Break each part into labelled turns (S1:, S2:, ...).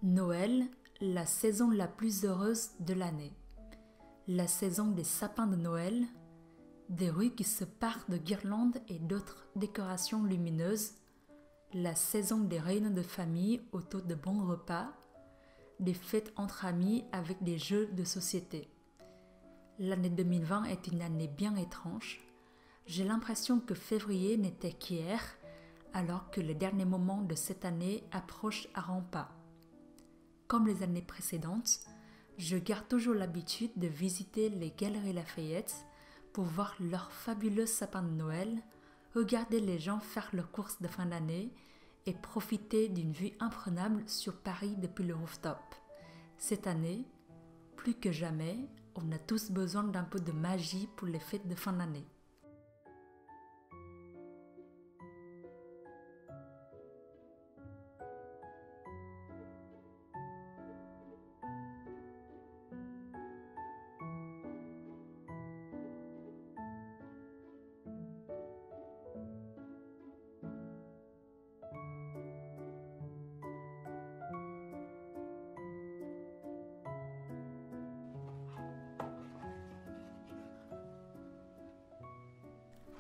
S1: Noël, la saison la plus heureuse de l'année. La saison des sapins de Noël, des rues qui se parent de guirlandes et d'autres décorations lumineuses, la saison des réunions de famille autour de bons repas, des fêtes entre amis avec des jeux de société. L'année 2020 est une année bien étrange. J'ai l'impression que février n'était qu'hier, alors que les derniers moments de cette année approchent à grands pas. Comme les années précédentes, je garde toujours l'habitude de visiter les Galeries Lafayette pour voir leurs fabuleux sapins de Noël, regarder les gens faire leurs courses de fin d'année et profiter d'une vue imprenable sur Paris depuis le rooftop. Cette année, plus que jamais, on a tous besoin d'un peu de magie pour les fêtes de fin d'année.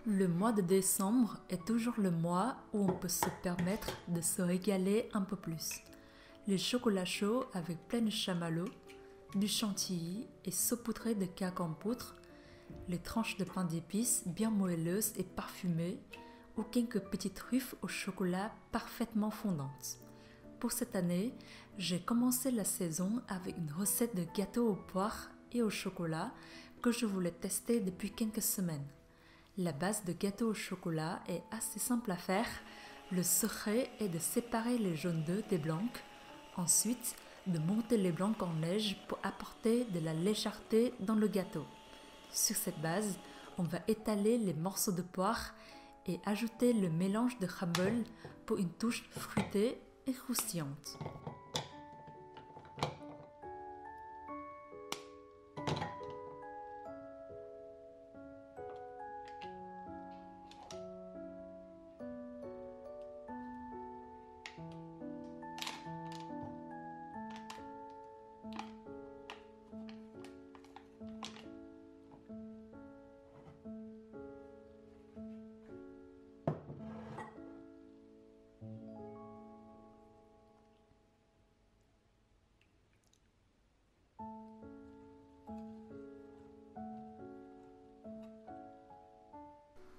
S1: Le mois de décembre est toujours le mois où on peut se permettre de se régaler un peu plus. Les chocolats chauds avec plein de chamallows, du chantilly et saupoudrés de cake en poudre, les tranches de pain d'épices bien moelleuses et parfumées ou quelques petites truffes au chocolat parfaitement fondantes. Pour cette année, j'ai commencé la saison avec une recette de gâteau aux poires et au chocolat que je voulais tester depuis quelques semaines. La base de gâteau au chocolat est assez simple à faire. Le secret est de séparer les jaunes d'œufs des blancs. Ensuite, de monter les blancs en neige pour apporter de la légèreté dans le gâteau. Sur cette base, on va étaler les morceaux de poire et ajouter le mélange de crumble pour une touche fruitée et croustillante.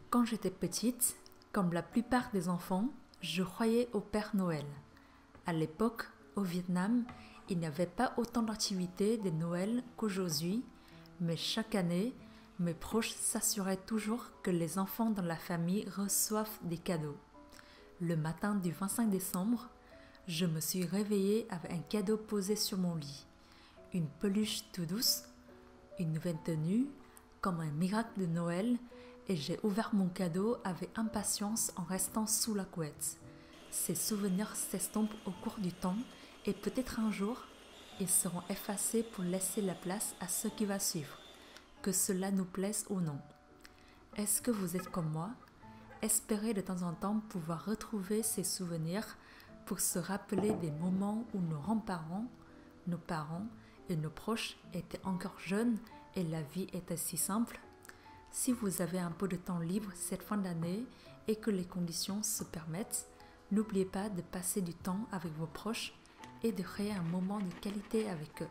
S1: Quand j'étais petite, comme la plupart des enfants, je croyais au Père Noël. À l'époque, au Vietnam, il n'y avait pas autant d'activités de Noël qu'aujourd'hui, mais chaque année, mes proches s'assuraient toujours que les enfants dans la famille reçoivent des cadeaux. Le matin du 25 décembre, je me suis réveillée avec un cadeau posé sur mon lit. Une peluche tout douce, une nouvelle tenue, comme un miracle de Noël, et j'ai ouvert mon cadeau avec impatience en restant sous la couette. Ces souvenirs s'estompent au cours du temps et peut-être un jour, ils seront effacés pour laisser la place à ce qui va suivre, que cela nous plaise ou non. Est-ce que vous êtes comme moi? Espérez de temps en temps pouvoir retrouver ces souvenirs pour se rappeler des moments où nos grands-parents, nos parents et nos proches étaient encore jeunes et la vie était si simple. Si vous avez un peu de temps libre cette fin d'année et que les conditions se permettent, n'oubliez pas de passer du temps avec vos proches et de créer un moment de qualité avec eux.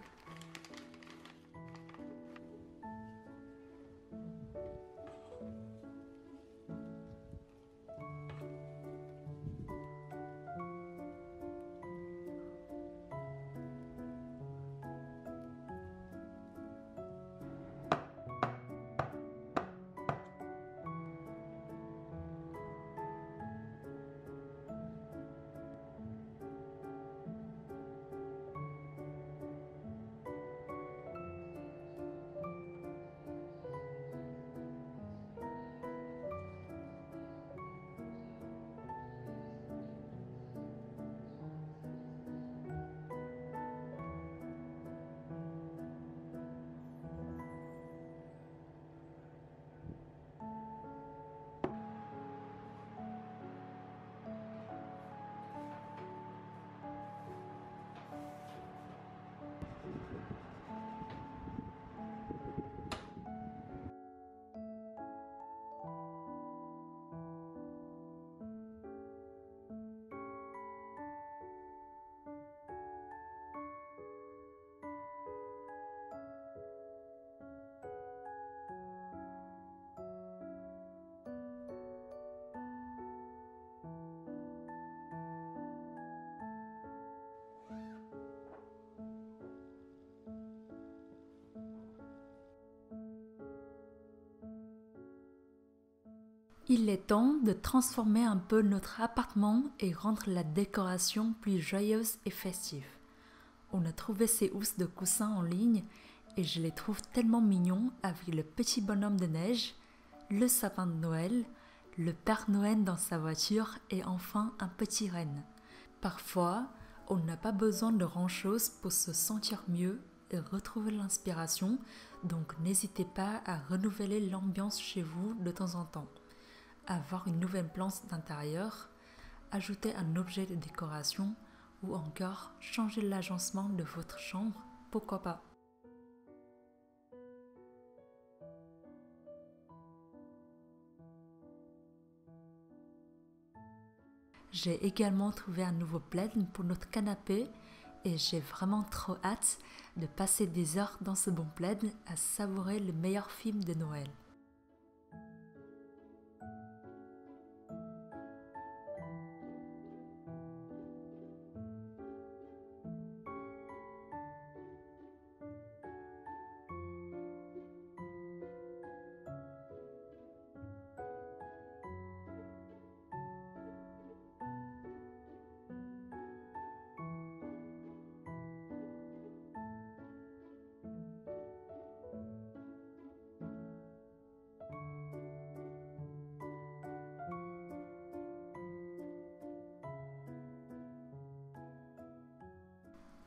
S1: Il est temps de transformer un peu notre appartement et rendre la décoration plus joyeuse et festive. On a trouvé ces housses de coussins en ligne et je les trouve tellement mignons avec le petit bonhomme de neige, le sapin de Noël, le Père Noël dans sa voiture et enfin un petit renne. Parfois, on n'a pas besoin de grand-chose pour se sentir mieux et retrouver l'inspiration, donc n'hésitez pas à renouveler l'ambiance chez vous de temps en temps. Avoir une nouvelle plante d'intérieur, ajouter un objet de décoration ou encore changer l'agencement de votre chambre, pourquoi pas. J'ai également trouvé un nouveau plaid pour notre canapé et j'ai vraiment trop hâte de passer des heures dans ce bon plaid à savourer le meilleur film de Noël.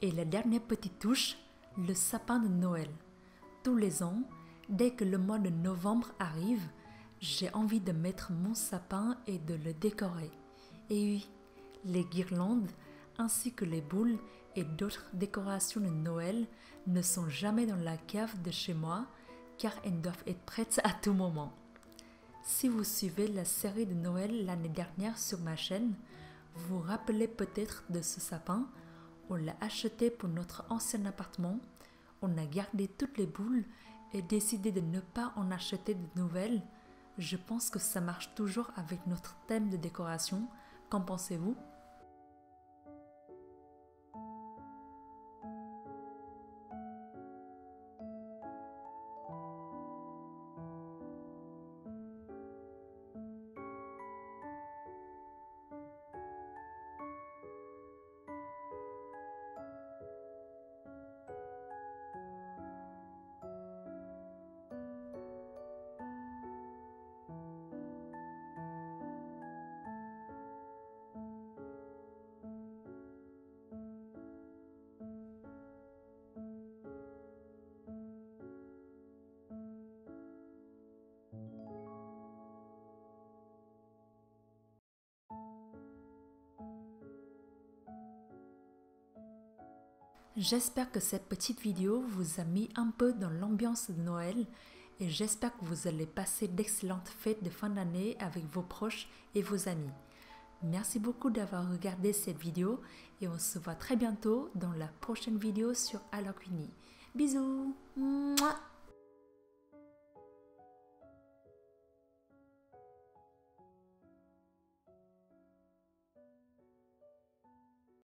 S1: Et la dernière petite touche, le sapin de Noël. Tous les ans, dès que le mois de novembre arrive, j'ai envie de mettre mon sapin et de le décorer. Et oui, les guirlandes ainsi que les boules et d'autres décorations de Noël ne sont jamais dans la cave de chez moi car elles doivent être prêtes à tout moment. Si vous suivez la série de Noël l'année dernière sur ma chaîne, vous vous rappelez peut-être de ce sapin. On l'a acheté pour notre ancien appartement, on a gardé toutes les boules et décidé de ne pas en acheter de nouvelles. Je pense que ça marche toujours avec notre thème de décoration. Qu'en pensez-vous ? J'espère que cette petite vidéo vous a mis un peu dans l'ambiance de Noël et j'espère que vous allez passer d'excellentes fêtes de fin d'année avec vos proches et vos amis. Merci beaucoup d'avoir regardé cette vidéo et on se voit très bientôt dans la prochaine vidéo sur Halloween. Bisous. Mouah.